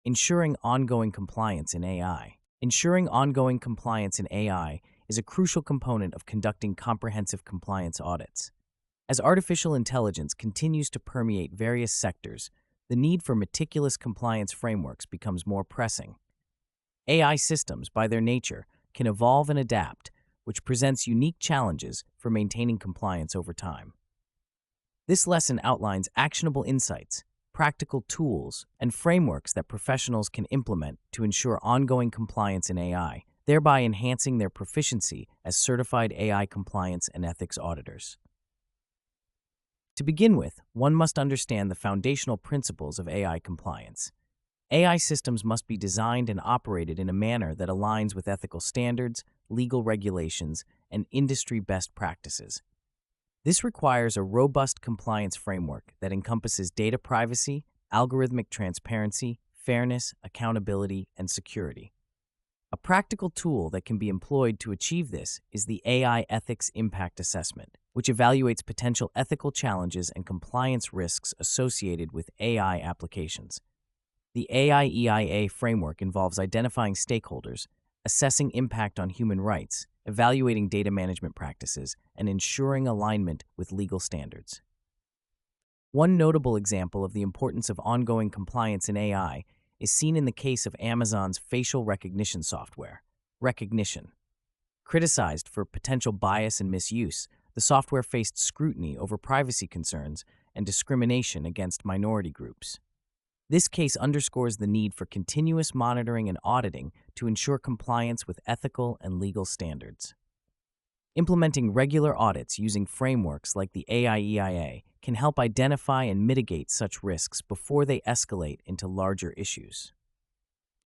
Ensuring ongoing compliance in AI. Ensuring ongoing compliance in AI is a crucial component of conducting comprehensive compliance audits. As artificial intelligence continues to permeate various sectors, the need for meticulous compliance frameworks becomes more pressing. AI systems, by their nature, can evolve and adapt, which presents unique challenges for maintaining compliance over time. This lesson outlines actionable insights, practical tools, and frameworks that professionals can implement to ensure ongoing compliance in AI, thereby enhancing their proficiency as certified AI compliance and ethics auditors. To begin with, one must understand the foundational principles of AI compliance. AI systems must be designed and operated in a manner that aligns with ethical standards, legal regulations, and industry best practices. This requires a robust compliance framework that encompasses data privacy, algorithmic transparency, fairness, accountability, and security. A practical tool that can be employed to achieve this is the AI Ethics Impact Assessment, which evaluates potential ethical challenges and compliance risks associated with AI applications. The AIEIA framework involves identifying stakeholders, assessing impact on human rights, evaluating data management practices, and ensuring alignment with legal standards. One notable example of the importance of ongoing compliance in AI is seen in the case of Amazon's facial recognition software, Rekognition. Criticized for potential bias and misuse, the software faced scrutiny over privacy concerns and discrimination against minority groups. This case underscores the need for continuous monitoring and auditing to ensure compliance with ethical and legal standards. Implementing regular audits using frameworks like the AIEIA can help identify and mitigate such risks before they escalate into larger issues.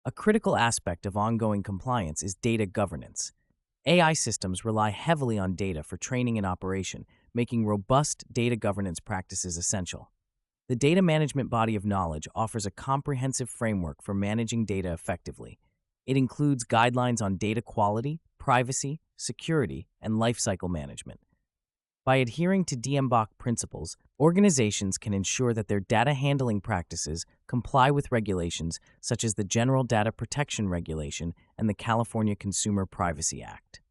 A critical aspect of ongoing compliance is data governance. AI systems rely heavily on data for training and operation, making robust data governance practices essential. The data management body of knowledge offers a comprehensive framework for managing data effectively. It includes guidelines on data quality, privacy, security, and lifecycle management. By adhering to DMBOK principles, organizations can ensure that their data handling practices comply with regulations such as the General Data Protection Regulation and the California Consumer Privacy Act.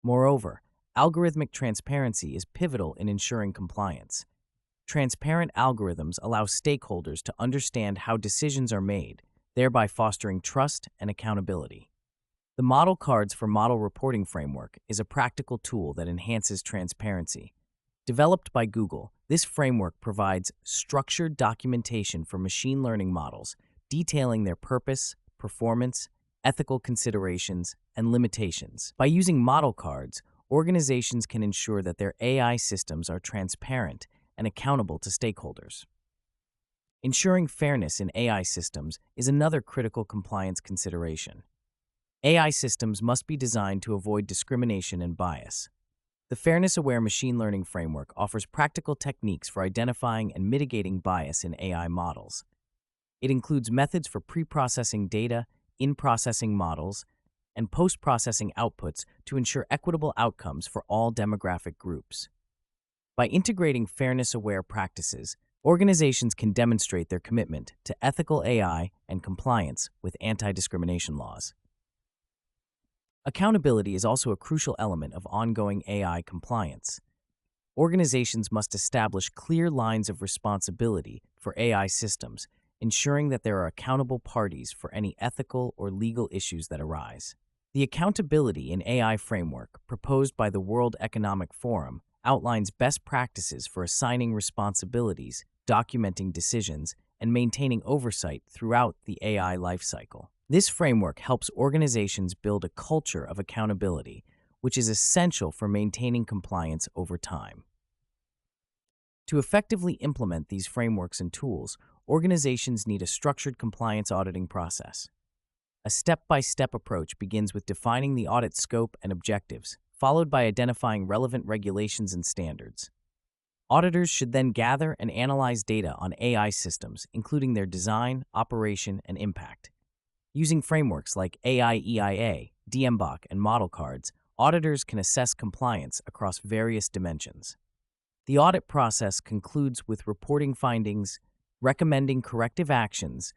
Moreover, algorithmic transparency is pivotal in ensuring compliance. Transparent algorithms allow stakeholders to understand how decisions are made, thereby fostering trust and accountability. The Model Cards for Model Reporting framework is a practical tool that enhances transparency. Developed by Google, this framework provides structured documentation for machine learning models, detailing their purpose, performance, ethical considerations, and limitations. By using model cards, organizations can ensure that their AI systems are transparent and accountable to stakeholders. Ensuring fairness in AI systems is another critical compliance consideration. AI systems must be designed to avoid discrimination and bias. The Fairness-Aware Machine Learning Framework offers practical techniques for identifying and mitigating bias in AI models. It includes methods for pre-processing data, in-processing models, and post-processing outputs to ensure equitable outcomes for all demographic groups. By integrating fairness-aware practices, organizations can demonstrate their commitment to ethical AI and compliance with anti-discrimination laws. Accountability is also a crucial element of ongoing AI compliance. Organizations must establish clear lines of responsibility for AI systems, ensuring that there are accountable parties for any ethical or legal issues that arise. The Accountability in AI framework proposed by the World Economic Forum outlines best practices for assigning responsibilities, documenting decisions, and maintaining oversight throughout the AI lifecycle. This framework helps organizations build a culture of accountability, which is essential for maintaining compliance over time. To effectively implement these frameworks and tools, organizations need a structured compliance auditing process. A step-by-step approach begins with defining the audit scope and objectives, followed by identifying relevant regulations and standards. Auditors should then gather and analyze data on AI systems, including their design, operation, and impact. Using frameworks like AIEIA, DMBOK, and model cards, auditors can assess compliance across various dimensions. The audit process concludes with reporting findings, recommending corrective actions,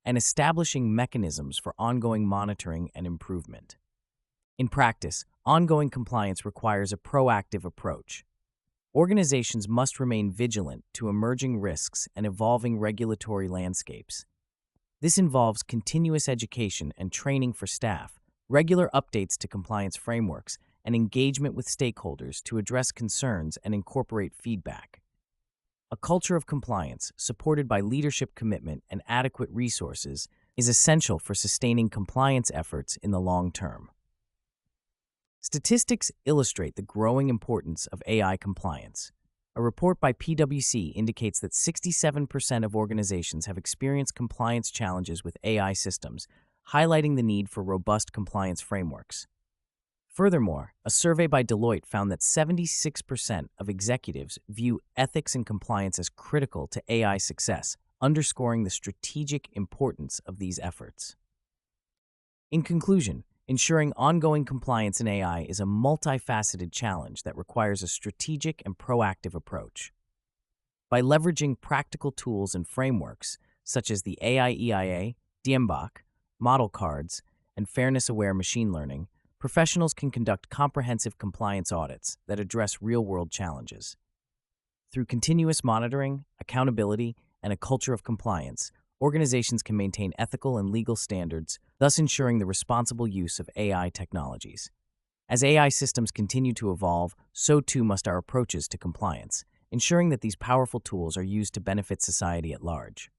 and establishing mechanisms for ongoing monitoring and improvement. In practice, ongoing compliance requires a proactive approach. Organizations must remain vigilant to emerging risks and evolving regulatory landscapes. This involves continuous education and training for staff, regular updates to compliance frameworks, and engagement with stakeholders to address concerns and incorporate feedback. A culture of compliance, supported by leadership commitment and adequate resources, is essential for sustaining compliance efforts in the long term. Statistics illustrate the growing importance of AI compliance. A report by PwC indicates that 67% of organizations have experienced compliance challenges with AI systems, highlighting the need for robust compliance frameworks. Furthermore, a survey by Deloitte found that 76% of executives view ethics and compliance as critical to AI success, underscoring the strategic importance of these efforts. In conclusion, ensuring ongoing compliance in AI is a multifaceted challenge that requires a strategic and proactive approach. By leveraging practical tools and frameworks, such as the AIEIA, DMBOK, model cards, and fairness-aware machine learning, professionals can conduct comprehensive compliance audits that address real-world challenges. Through continuous monitoring, accountability, and a culture of compliance, organizations can maintain ethical and legal standards, thus ensuring the responsible use of AI technologies. As AI systems continue to evolve, so too must our approaches to compliance, ensuring that these powerful tools are used to benefit society at large.